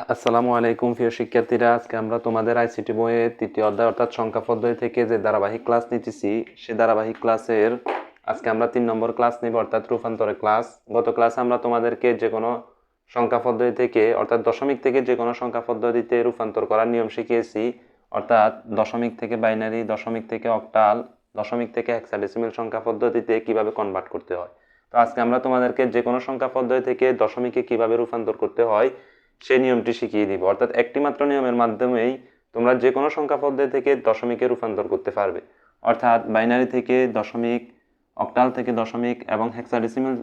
আসসালামু আলাইকুম প্রিয় শিক্ষার্থীরা, আজকে আমরা তোমাদের আইসিটি বইয়ের তৃতীয় অধ্যায় অর্থাৎ সংখ্যা পদ্ধতি থেকে যে ধারাবাহিক ক্লাস নিতেছি সে ধারাবাহিক ক্লাসের আজকে আমরা 3 নম্বর ক্লাস নিব অর্থাৎ রূপান্তরের ক্লাস। গত ক্লাসে আমরা তোমাদেরকে যে কোনো সংখ্যা পদ্ধতি থেকে অর্থাৎ দশমিক থেকে যে কোনো সংখ্যা পদ্ধতিতে রূপান্তর করার নিয়ম শিখিয়েছি, অর্থাৎ দশমিক থেকে বাইনারি, দশমিক থেকে অক্টাল, দশমিক থেকে হেক্সাডেসিমাল সংখ্যা পদ্ধতিতে কিভাবে কনভার্ট করতে হয়। তো আজকে আমরা তোমাদেরকে যে কোনো সংখ্যা পদ্ধতি থেকে দশমিকে কিভাবে রূপান্তর করতে হয় সেই নিয়মটি শিখিয়ে দিব। অর্থাৎ একটি মাত্র নিয়মের মাধ্যমেই তোমরা যে কোনো সংখ্যা পদ্ধতি থেকে দশমিকে রূপান্তর করতে পারবে। অর্থাৎ বাইনারি থেকে দশমিক, অক্টাল থেকে দশমিক এবং হেক্সাডেসিমাল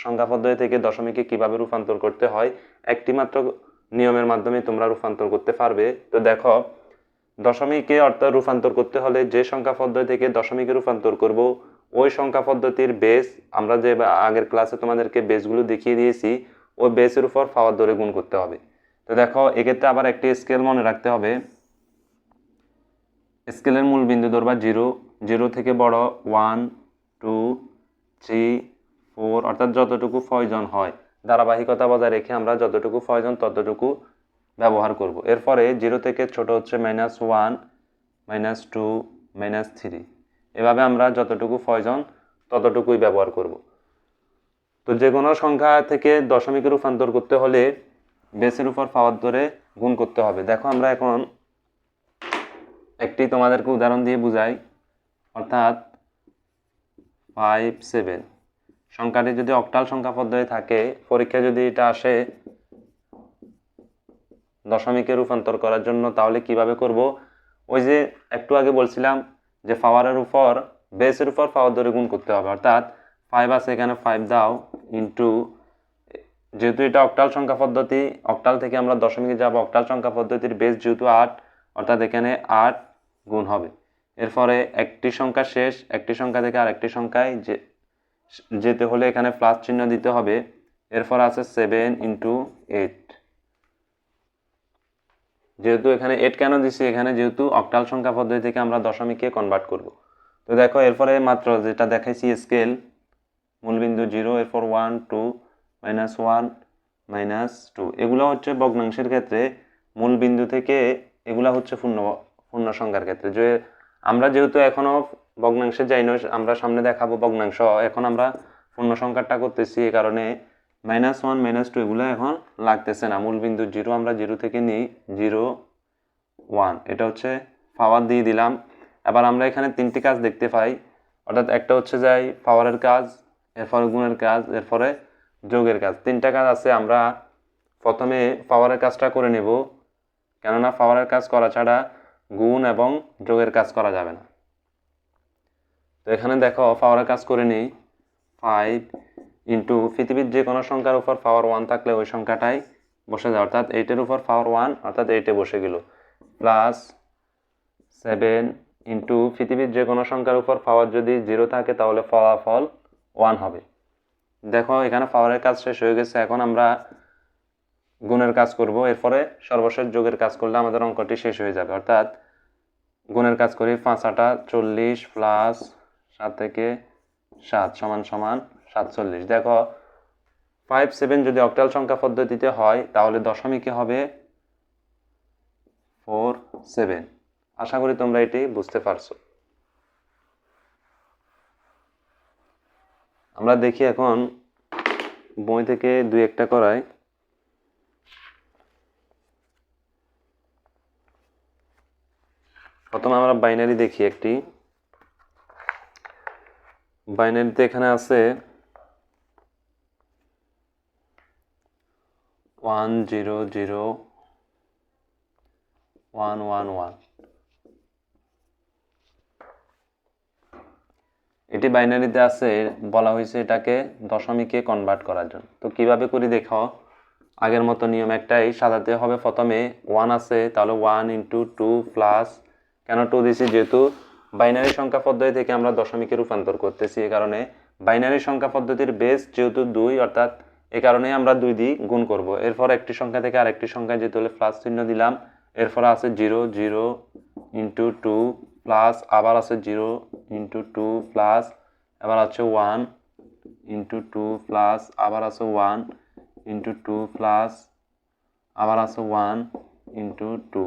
সংখ্যা পদ্ধতি থেকে দশমিকে কিভাবে রূপান্তর করতে হয় একটি মাত্র নিয়মের মাধ্যমে তোমরা রূপান্তর করতে পারবে। তো দেখো, দশমিকে অর্থাৎ রূপান্তর করতে হলে যে সংখ্যা পদ্ধতি থেকে দশমিকে রূপান্তর করব ওই সংখ্যা পদ্ধতির বেস, আমরা যে আগের ক্লাসে তোমাদেরকে বেসগুলো দেখিয়ে দিয়েছি, ওই বেসের উপর পাওয়ার ধরে গুণ করতে হবে। তো দেখো, এক্ষেত্রে আবার একটি স্কেল মনে রাখতে হবে। স্কেলের মূল বিন্দু ধরবা 0, 0 থেকে বড় 1, 2, 3, 4 অর্থাৎ যতটুকু প্রয়োজন হয় ধারাবাহিকতা বজায় রেখে আমরা যতটুকু প্রয়োজন ততটুকু ব্যবহার করব। এরপরে 0 থেকে ছোট হচ্ছে -1, -2, -3, এভাবে আমরা যতটুকু প্রয়োজন ততটুকুই ব্যবহার করব। তো যে কোনো সংখ্যা থেকে দশমিকে রূপান্তর করতে হলে বেসের উপর পাওয়ার ধরে গুণ করতে হবে। দেখো, আমরা এখন একটি তোমাদেরকে উদাহরণ দিয়ে বুঝাই। অর্থাৎ 5, 7 সংখ্যাটি যদি অক্টাল সংখ্যা পদ্ধতি থাকে, পরীক্ষায় যদি এটা আসে দশমিকে রূপান্তর করার জন্য, তাহলে কিভাবে করব? ওই যে একটু আগে বলছিলাম যে পাওয়ারের উপর বেসের উপর পাওয়ার ধরে গুণ করতে হবে। অর্থাৎ 5 আছে, এখানে 5 দাও ইন্টু, যেহেতু এটা অক্টাল সংখ্যা পদ্ধতি, অক্টাল থেকে আমরা দশমিকে যাব, অক্টাল সংখ্যা পদ্ধতির বেস যেহেতু 8, অর্থাৎ এখানে 8 গুণ হবে। এরপরে একটি সংখ্যা শেষ, একটি সংখ্যা থেকে আরেকটি সংখ্যায় যেতে হলে এখানে প্লাস চিহ্ন দিতে হবে। এরপর আছে 7 ইন্টু 8, যেহেতু এখানে 8 কেন দিছি, এখানে যেহেতু অক্টাল সংখ্যা পদ্ধতি থেকে আমরা দশমিকে কনভার্ট করব। তো দেখো, এরপরে মাত্র যেটা দেখাইছি স্কেল, মূলবিন্দু 0, এরপর 1, 2, -1, -2, এগুলো হচ্ছে ভগ্নাংশের ক্ষেত্রে মূলবিন্দু থেকে, এগুলা হচ্ছে পূর্ণ সংখ্যার ক্ষেত্রে। যে আমরা যেহেতু এখনো ভগ্নাংশে যাই না, আমরা সামনে দেখাবো ভগ্নাংশ, এখন আমরা পূর্ণ সংখ্যাটা করতেছি, এই কারণে -1, -2 এগুলো এখন লাগতেছে না। মূলবিন্দু 0 আমরা 0 থেকে নিই, 0, 1, এটা হচ্ছে পাওয়ার দিয়ে দিলাম। এবার আমরা এখানে তিনটি কাজ দেখতে পাই। অর্থাৎ একটা হচ্ছে যাই পাওয়ারের কাজ, এরপরে গুণের কাজ, এরপরে যোগের কাজ। তিনটা কাজ আছে। আমরা প্রথমে পাওয়ারের কাজটা করে নেব, কেননা পাওয়ারের কাজ করা ছাড়া গুণ এবং যোগের কাজ করা যাবে না। তো এখানে দেখো, পাওয়ারের কাজ করে নিই। 5 ইন্টু, পৃথিবীর যে কোনো সংখ্যার উপর পাওয়ার 1 থাকলে ওই সংখ্যাটাই বসে যায়, অর্থাৎ 8-এর উপর পাওয়ার 1, অর্থাৎ 8-এ বসে গেল। প্লাস 7 ইন্টু, পৃথিবীর যে কোনো সংখ্যার উপর পাওয়ার যদি 0 থাকে তাহলে ফলাফল 1 হবে। দেখো, এখানে পাওয়ারের কাজ শেষ হয়ে গেছে। এখন আমরা গুণের কাজ করব। এরপরে সর্বশেষ যোগের কাজ করলে আমাদের অঙ্কটি শেষ হয়ে যাবে। অর্থাৎ গুণের কাজ করি, 5-8 40 প্লাস 7 থেকে 7 সমান সমান 47। দেখো, 5, 7 যদি অক্টাল সংখ্যা পদ্ধতিতে হয় তাহলে দশমিকে হবে 4, 7। আশা করি তোমরা এটি বুঝতে পারছো। আমরা দেখি এখন বই থেকে 2-1টা করাই। প্রথমে আমরা বাইনারি দেখি একটি। বাইনারিতে এখানে আছে 1 0 0 1 1 1। এটি বাইনারিতে আছে, বলা হয়েছে এটাকে দশমিকে কনভার্ট করার জন্য। তো কিভাবে করি দেখো, আগের মতো নিয়ম একটাই, সাজাতে হবে। প্রথমে 1 আছে, তাহলে 1 ইন্টু 2 প্লাস, কেন 2 দিছি, যেহেতু বাইনারি সংখ্যা পদ্ধতি থেকে আমরা দশমিকে রূপান্তর করতেছি, এই কারণে বাইনারি সংখ্যা পদ্ধতির বেস যেহেতু 2, অর্থাৎ এই কারণেই আমরা 2 দিয়ে গুণ করব। এরপর একটি সংখ্যা থেকে আরেকটি সংখ্যায় যেতে হলে প্লাস চিহ্ন দিলাম। এরপর আছে 0 0 ইন্টু 2 প্লাস, আবার আছে 0 ইন্টু 2 প্লাস, এবার আছে 1 ইন্টু 2 প্লাস, আবার আছে 1 ইন্টু 2 প্লাস, আবার আছে 1 ইন্টু 2।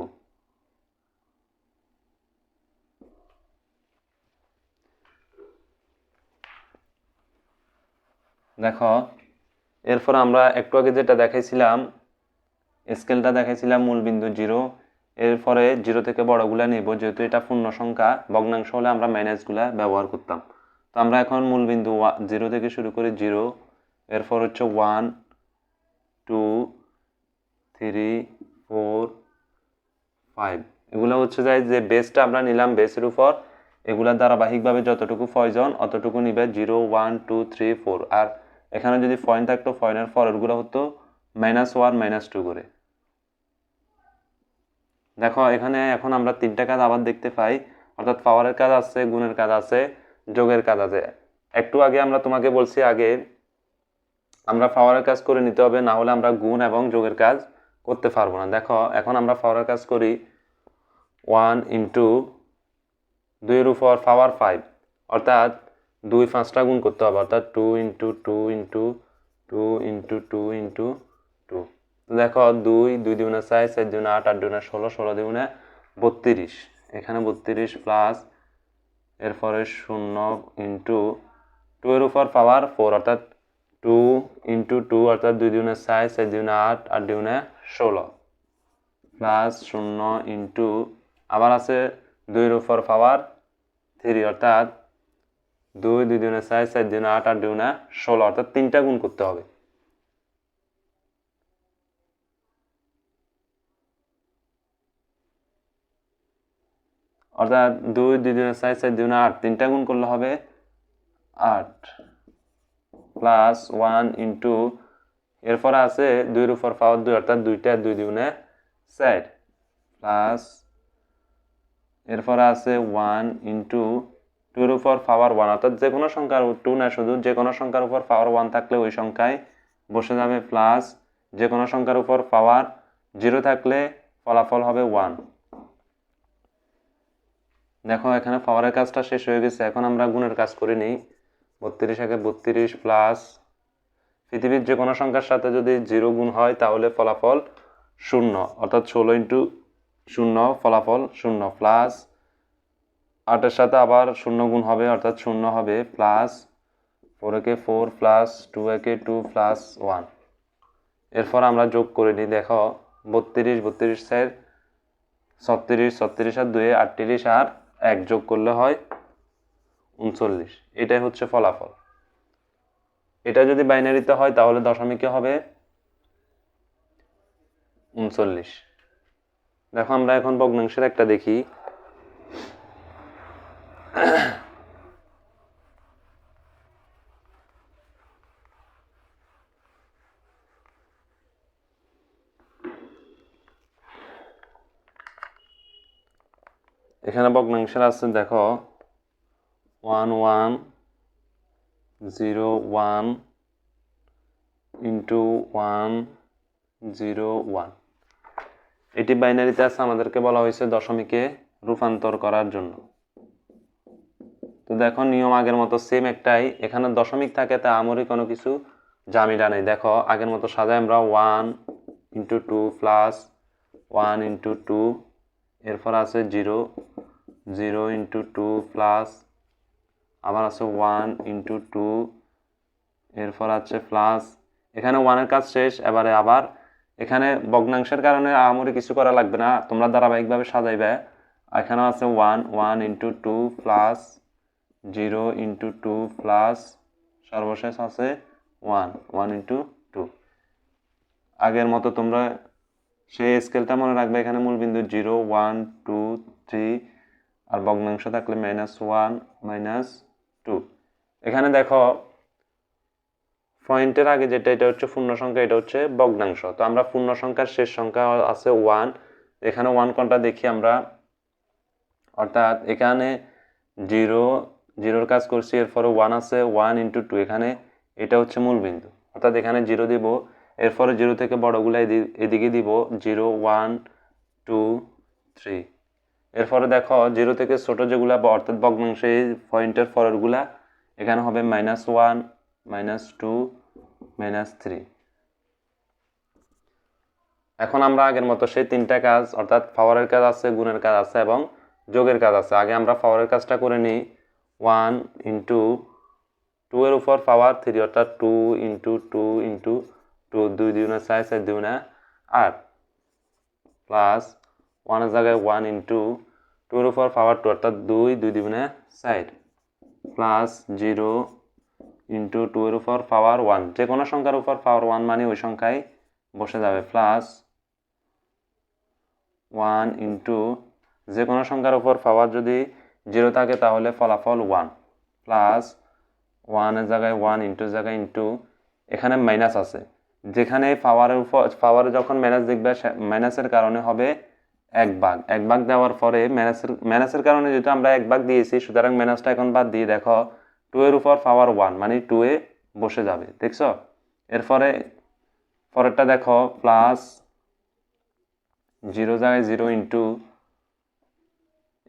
দেখো এরপর আমরা একটু আগে যেটা দেখাইছিলাম স্কেলটা দেখাইছিলাম মূলবিন্দু 0, এরপরে 0 থেকে বড়গুলা নিব, যেহেতু এটা পূর্ণ সংখ্যা ভগ্নাংশ হলে আমরা মাইনাসগুলা ব্যবহার করতাম। তো আমরা এখন মূলবিন্দু 0 থেকে শুরু করি 0, এরপর হচ্ছে 1 2 3 4 5, এগুলো হচ্ছে যায় যে বেসটা আমরা নিলাম, বেসের উপর এগুলা ধারাবাহিকভাবে যতটুকু প্রয়োজন অতটুকু নিবে 0 1 2 3 4। আর এখানে যদি পয়েন্ট থাকতো পয়েন্টের পরেরগুলো হতো -1 -2 করে। দেখো এখানে এখন আমরা তিনটা কাজ আবার দেখতে পাই, অর্থাৎ পাওয়ারের কাজ আছে, গুণের কাজ আছে, যোগের কাজ আছে। একটু আগে আমরা তোমাকে বলছি আগে আমরা পাওয়ারের কাজ করে নিতে হবে, না হলে আমরা গুণ এবং যোগের কাজ করতে পারবো না। দেখো এখন আমরা পাওয়ারের কাজ করি 1 ইন্টু 2 উপর পাওয়ার 5, অর্থাৎ 2 5টা গুণ করতে হবে, অর্থাৎ 2 ইন্টু 2 ইন্টু 2 ইন্টু 2 ইন্টু 2। দেখো 2 2 দুগুণে 4 4 দুগুণে 8 8 দুগুণে 16 16 দুগুণে 32, এখানে 32 প্লাস এরপরে 0 ইন্টু 2 এর উপর পাওয়ার 4, অর্থাৎ 2 ইন্টু 2, অর্থাৎ 2 দুগুণে 4 4 দুগুণে 8 8 দুগুণে 16 প্লাস 0 ইন্টু আবার আছে 2 এর উপর পাওয়ার 3, অর্থাৎ 2 2 দুগুণে 4 4 দুগুণে 8 8 দুগুণে 16, অর্থাৎ 3টা গুণ করতে হবে। অর্থাৎ 2 2 দুগুণে 4 4 দুগুণে 8, 3টা গুণ করলে হবে 8 প্লাস 1 ইন্টু এরপর আছে 2 এর উপর পাওয়ার 2, অর্থাৎ 2টা 2 দুগুণে 4 প্লাস এরপর আছে 1 ইন্টু 2 এর উপর পাওয়ার 1, অর্থাৎ যে কোনো সংখ্যার 2 না, শুধু যে কোনো সংখ্যার উপর পাওয়ার 1 থাকলে ওই সংখ্যায় বসে যাবে, প্লাস যে কোনো সংখ্যার উপর পাওয়ার 0 থাকলে ফলাফল হবে 1। দেখো এখানে পাওয়ারের কাজটা শেষ হয়ে গেছে, এখন আমরা গুণের কাজ করে নিই। 32 আগে 32 প্লাস পৃথিবীর যে কোনো সংখ্যার সাথে যদি 0 গুণ হয় তাহলে ফলাফল 0, অর্থাৎ 16 ইন্টু 0 ফলাফল 0, প্লাস 8 এর সাথে আবার 0 গুণ হবে, অর্থাৎ 0 হবে, প্লাস 4 একে 4 প্লাস 2 একে 2 প্লাস 1। এরপর আমরা যোগ করে নিই। দেখো 32 32 4 36 36 আর 2 38 আর 1 যোগ করলে হয় 39, এটাই হচ্ছে ফলাফল। এটা যদি বাইনারিতে হয় তাহলে দশমিকে হবে 39। দেখো আমরা এখন ভগ্নাংশের একটা দেখি। এখানে ভগ্নাংশের আছে, দেখো 1 1 0 1 ইন্টু 1 0 1, এটি বাইনারিতে আছে, আমাদেরকে বলা হয়েছে দশমিকে রূপান্তর করার জন্য। তো দেখো নিয়ম আগের মতো সেম একটাই, এখানে দশমিক থাকে তা আমরি কোনো কিছু ঝামেলা নেই। দেখো আগের মতো সাজাই আমরা 1 ইন্টু 2 প্লাস 1 ইন্টু 2, এরপর আছে 0 0 ইন্টু 2 প্লাস আবার আছে 1 ইন্টু 2, এরপর আছে প্লাস, এখানে 1-এর কাজ শেষ। এবারে আবার এখানে ভগ্নাংশের কারণে আমরি কিছু করা লাগবে না, তোমরা ধারাবাহিকভাবে সাজাইবে। এখানে আছে 1 1 ইন্টু 2 প্লাস 0 ইন্টু 2 প্লাস সর্বশেষ আছে 1 1 ইন্টু 2। আগের মতো তোমরা সেই স্কেলটা মনে রাখবে, এখানে মূলবিন্দু 0 1 2 3 আর ভগ্নাংশ থাকলে -1 -2। এখানে দেখো পয়েন্টের আগে যেটা, এটা হচ্ছে পূর্ণ সংখ্যা, এটা হচ্ছে ভগ্নাংশ। তো আমরা পূর্ণ সংখ্যার শেষ সংখ্যা আছে 1, এখানে 1 কোনটা দেখি আমরা, অর্থাৎ এখানে 0 0-র কাজ করছি, এরপরে 1 আছে 1 ইন্টু 2, এখানে এটা হচ্ছে মূলবিন্দু, অর্থাৎ এখানে 0 দিব, এরপরে 0 থেকে বড়গুলা এদিকে দিব 0 1 2 3। এরপরে দেখো 0 থেকে ছোট যেগুলা অর্থাৎ ভগ্নাংশে পয়েন্টের পরেরগুলা, এখানে হবে-1 -2 -3। এখন আমরা আগের মতো সেই তিনটা কাজ অর্থাৎ পাওয়ারের কাজ আছে, গুণের কাজ আছে এবং যোগের কাজ আছে। আগে আমরা পাওয়ারের কাজটা করে নিই। 1 ইন্টু 2 এর উপর পাওয়ার 3 অর্থাৎ 2 ইন্টু 2 ইন্টু 2, 2 দুগুণে 4, 4 দুগুণে 8 প্লাস 1 এর জায়গায় 1 ইন্টু 2 এর উপর পাওয়ার 2 অর্থাৎ 2, 2 দুগুণে 4 প্লাস 0 ইন্টু 2 এর উপর পাওয়ার 1, যে কোনো সংখ্যার উপর পাওয়ার 1 মানে ওই সংখ্যায় বসে যাবে, প্লাস 1 ইন্টু যে কোনো সংখ্যার উপর পাওয়ার যদি 0 থাকে তাহলে ফলাফল 1 প্লাস 1 এর জায়গায় 1 ইন্টুর জায়গায় ইন্টু, এখানে মাইনাস আছে, যেখানে পাওয়ারের উপর পাওয়ারে যখন মাইনাস দেখবে মাইনাসের কারণে হবে 1 ভাগ। 1 ভাগ দেওয়ার পরে মাইনাসের কারণে যেহেতু আমরা 1 ভাগ দিয়েছি, সুতরাং মাইনাসটা এখন বাদ দিয়ে দেখো 2 এর উপর পাওয়ার 1 মানে 2 এ বসে যাবে, দেখছো? এরপরে পরেরটা দেখো প্লাস 0 জায়গায় 0 ইন্টু,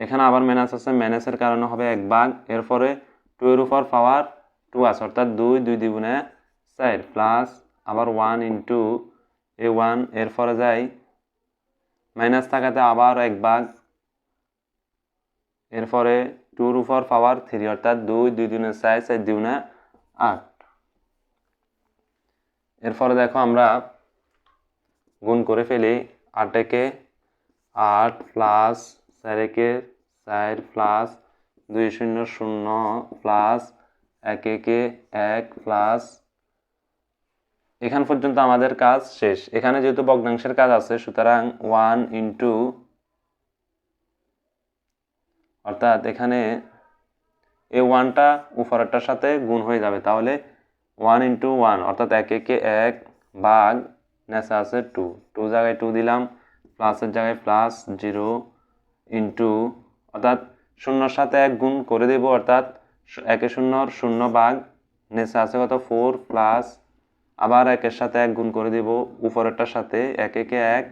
এখানে আবার মাইনাস আছে, মাইনাসের কারণে হবে 1 ভাগ, এরপরে 2 এর উপর পাওয়ার 2 আছে অর্থাৎ 2, 2 দ্বিগুণে 4 প্লাস আবার 1 ইন্টু এই 1, এরপরে যাই মাইনাস থাকাতে আবার 1 ভাগ, এরপরে 2 এর উপর পাওয়ার 3 অর্থাৎ 2, 2 দুগুণে 4, 4 দুগুণে 8। এরপরে দেখো আমরা গুণ করে ফেলি। 8 একে 8 প্লাস 4 একে 4 প্লাস 2 শূন্য 0 প্লাস 1 একে 1 প্লাস, এখান পর্যন্ত আমাদের কাজ শেষ। এখানে যেহেতু ভগ্নাংশের কাজ আছে, সুতরাং 1 ইন্টু, অর্থাৎ এখানে এই 1টা উপরেরটার সাথে গুণ হয়ে যাবে, তাহলে 1 ইন্টু 1 অর্থাৎ 1 একে 1 ভাগ নেচে আছে 2, 2 জায়গায় 2 দিলাম, প্লাসের জায়গায় প্লাস 0 ইন্টু, অর্থাৎ শূন্যর সাথে 1 গুণ করে দেব, অর্থাৎ 1 0 0 ভাগ নেচে আছে কত 4 প্লাস আবার 1 সাথে 1 গুণ করে দেব উপরেরটার সাথে, 1 একে 1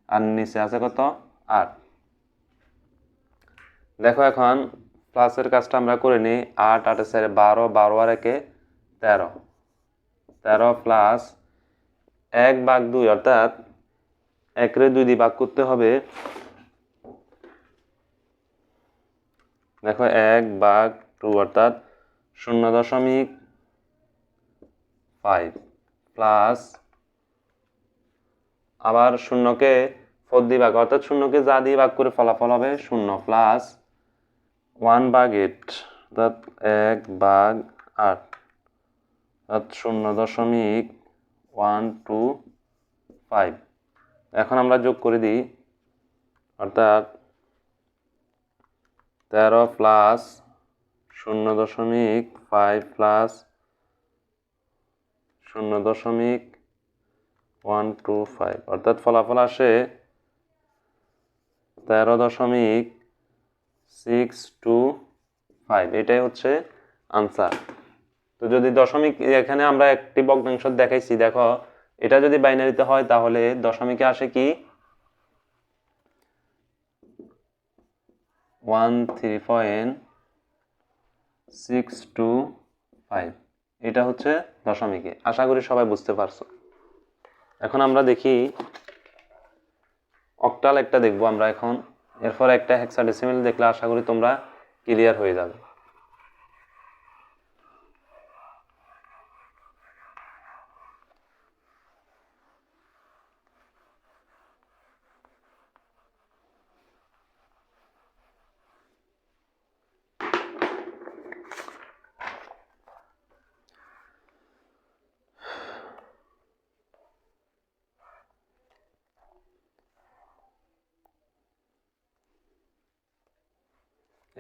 আর নিচে আছে কত 8। দেখো এখন প্লাসের কাজটা আমরা করে নিই। 8 8 এর 12, 12 আর 1 13, 13 প্লাস 1/2 অর্থাৎ 1 রে 2 দিয়ে ভাগ করতে হবে। দেখো 1/2 অর্থাৎ 0.5 প্লাস আবার শূন্যকে 4 দিয়ে ভাগ, অর্থাৎ শূন্যকে যা দিয়ে ভাগ করে ফলাফল হবে 0 প্লাস 1/8 অর্থাৎ 1/8 অর্থাৎ 0.125। এখন আমরা যোগ করে দিই, অর্থাৎ 13 প্লাস 0.5 প্লাস 0.125 অর্থাৎ ফলাফল আসে 13.625। এটাই হচ্ছে আনসার। তো যদি দশমিক, এখানে আমরা একটি ভগ্নাংশ দেখাইছি, দেখো এটা যদি বাইনারিতে হয় তাহলে দশমিকে আসে কি 13.625, এটা হচ্ছে দশমিকে। আশা করি সবাই বুঝতে পারছো। এখন আমরা দেখি অক্টাল একটা দেখবো আমরা এখন, এরপর একটা হেক্সাডেসিমাল দেখলে আশা করি তোমরা ক্লিয়ার হয়ে যাবে।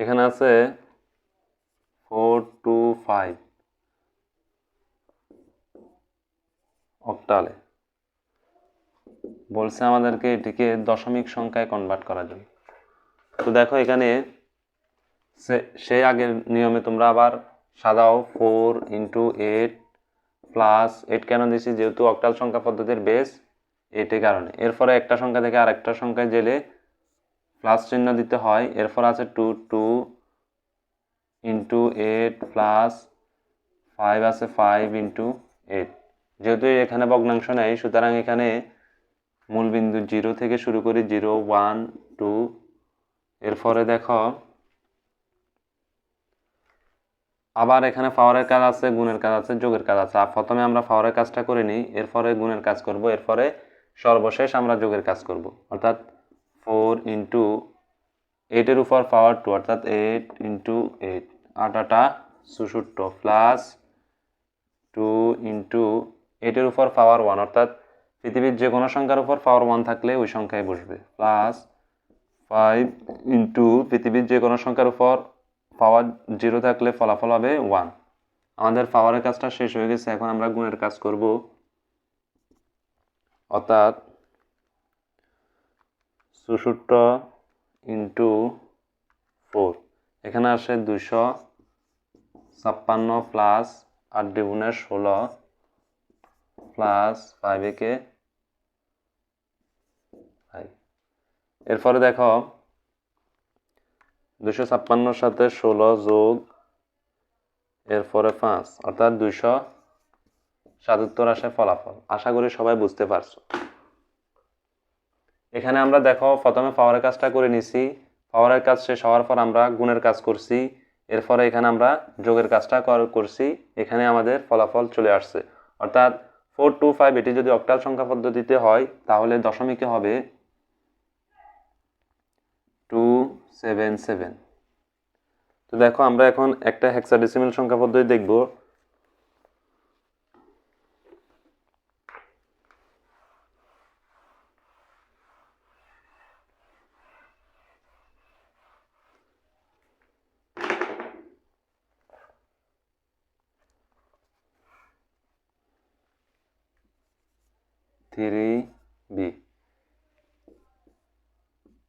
এখানে আছে 425 অক্টালে, বলছে আমাদেরকে এটিকে দশমিক সংখ্যায় কনভার্ট করার জন্য। তো দেখো এখানে সেই আগের নিয়মে তোমরা আবার সাজাও। 4 ইন্টু 8 প্লাস 8 কেন দিছি, যেহেতু অক্টাল সংখ্যা পদ্ধতির বেস 8 এর কারণে। এরপরে একটা সংখ্যা থেকে আরেকটা সংখ্যায় গেলে প্লাস চিহ্ন দিতে হয়। এরপর আছে 2 ইন্টু 8 প্লাস 5 আছে 5 ইন্টু 8। যেহেতু এখানে ভগ্নাংশ নেই, সুতরাং এখানে মূলবিন্দু 0 থেকে শুরু করি 0 1 2 এরপরে দেখো আবার এখানে পাওয়ারের কাজ আছে, গুণের কাজ আছে, যোগের কাজ আছে। প্রথমে আমরা পাওয়ারের কাজটা করে নিই, এরপরে গুণের কাজ করব, এরপরে সর্বশেষ আমরা যোগের কাজ করব। অর্থাৎ 4 ইন্টু 8 উপর পাওয়ার 2 অর্থাৎ 8 ইন্টু 8 8 64 প্লাস 2 ইন্টু 8 উপর পাওয়ার 1 অর্থাৎ পৃথিবীর যে কোনো সংখ্যার উপর পাওয়ার 1 থাকলে ওই সংখ্যায় বসবে, প্লাস 5 ইন্টু পৃথিবীর যে কোনো সংখ্যার উপর পাওয়ার 0 থাকলে ফলাফল হবে 1। আমাদের পাওয়ারের কাজটা শেষ হয়ে গেছে, এখন আমরা গুণের কাজ করব। অর্থাৎ 64 ইন্টু 4 এখানে আসে 256 প্লাস 8 দ্বিগুণে 16 প্লাস 5 একে 5। এরপরে দেখো 256 সাথে 16 যোগ এরপরে 5 অর্থাৎ 277 আসে ফলাফল। আশা করি সবাই বুঝতে পারছো। এখানে আমরা দেখো প্রথমে পাওয়ারের কাজটা করে নিছি, পাওয়ারের কাজ শেষ হওয়ার পর আমরা গুণের কাজ করছি, এরপরে এখানে আমরা যোগের কাজটা করছি, এখানে আমাদের ফলাফল চলে আসছে। অর্থাৎ 425 এটি যদি অক্টাল সংখ্যা পদ্ধতিতে হয় তাহলে দশমিকে হবে 277। তো দেখো আমরা এখন একটা হেক্সাডেসিমাল সংখ্যা পদ্ধতি দেখব।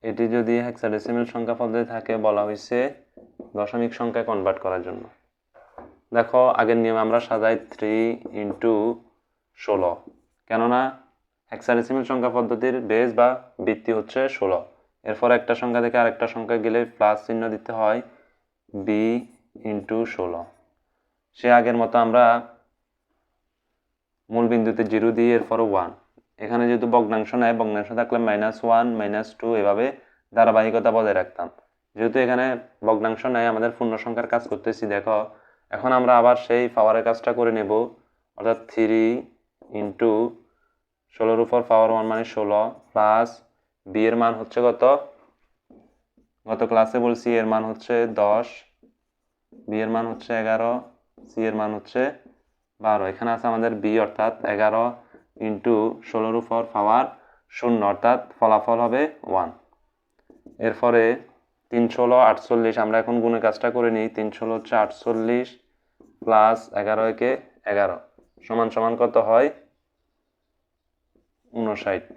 এটি যদি হেক্সাডেসিমাল সংখ্যা পদ্ধতি থাকে বলা হয়েছে দশমিক সংখ্যায় কনভার্ট করার জন্য। দেখো আগের নিয়মে আমরা সাজাই 3 ইন্টু 16, কেননা হেক্সাডেসিমাল সংখ্যা পদ্ধতির বেস বা ভিত্তি হচ্ছে 16। এরপর একটা সংখ্যা থেকে আরেকটা সংখ্যা গেলে প্লাস চিহ্ন দিতে হয়, বি ইন্টু 16। সে আগের মতো আমরা মূল বিন্দুতে 0 দিয়ে এরপর 1, এখানে যেহেতু ভগ্নাংশ নেয়, ভগ্নাংশ থাকলে -1 -2 এভাবে ধারাবাহিকতা বজায় রাখতাম। যেহেতু এখানে ভগ্নাংশ নেয় আমাদের পূর্ণ সংখ্যার কাজ করতেছি। দেখো এখন আমরা আবার সেই পাওয়ারের কাজটা করে নেব। অর্থাৎ 3 ইন্টু 16 উপর পাওয়ার 1 মানে 16 প্লাস বি এর মান হচ্ছে গত ক্লাসে বলছি এর মান হচ্ছে 10, বি এর মান হচ্ছে 11, সি এর মান হচ্ছে 12। এখানে আছে আমাদের বি অর্থাৎ 11 ইন্টু 16 উপর পাওয়ার 0 অর্থাৎ ফলাফল হবে 1। এরপরে 3 16 48, আমরা এখন গুণের কাজটা করে নিই। 3 16 হচ্ছে 48 প্লাস 11 একে 11 সমান সমান কত হয় 59।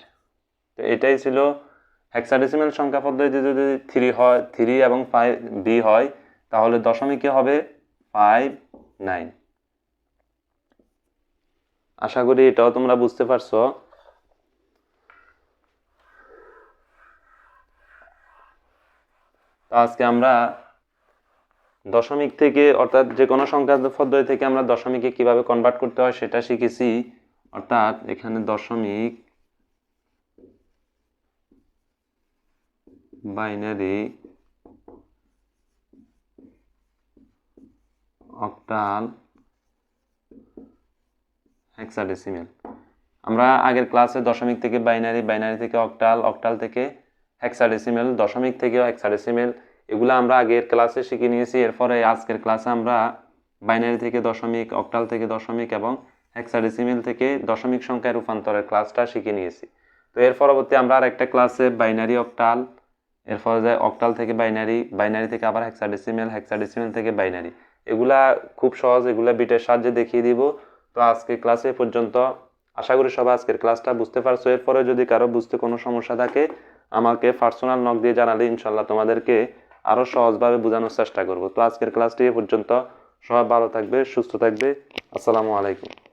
তো এটাই ছিল হেক্সাডেসিমাল সংখ্যা পদ্ধতিতে যদি 3 হয় 3 এবং 5 বি হয় তাহলে দশমিকে হবে 59। আশা করি এটাও তোমরা বুঝতে পারছো। আজকে আমরা দশমিক থেকে অর্থাৎ যে কোনো সংখ্যা পদ্ধতি থেকে আমরা দশমিকে কিভাবে কনভার্ট করতে হয় সেটা শিখেছি। অর্থাৎ এখানে দশমিক, বাইনারি, অক্টাল, হেক্সাডেসিমাল। আমরা আগের ক্লাসে দশমিক থেকে বাইনারি, বাইনারি থেকে অক্টাল, অক্টাল থেকে হেক্সাডেসিমাল, দশমিক থেকেও হেক্সাডেসিমাল, এগুলো আমরা আগের ক্লাসে শিখে নিয়েছি। এরপরে আজকের ক্লাসে আমরা বাইনারি থেকে দশমিক, অক্টাল থেকে দশমিক এবং হেক্সাডেসিমাল থেকে দশমিক সংখ্যায় রূপান্তরের ক্লাসটা শিখে নিয়েছি। তো এর পরবর্তী আমরা আর একটা ক্লাসে বাইনারি, অক্টাল, এরপরে যায় অক্টাল থেকে বাইনারি, বাইনারি থেকে আবার হেক্সাডেসিমাল, হেক্সাডেসিমাল থেকে বাইনারি। এগুলা খুব সহজ, এগুলা বিটের সাহায্যে দেখিয়ে দিব। তো আজকে ক্লাসে পর্যন্ত। আশা করি সবাই আজকের ক্লাসটা বুঝতে পারছো। এরপরে যদি কারো বুঝতে কোনো সমস্যা থাকে আমাকে পার্সোনাল নক দিয়ে জানালে ইনশাল্লাহ তোমাদেরকে আরো সহজভাবে বোঝানোর চেষ্টা করব। তো আজকের ক্লাসটি এ পর্যন্ত। সবাই ভালো থাকবে, সুস্থ থাকবে। আসসালামু আলাইকুম।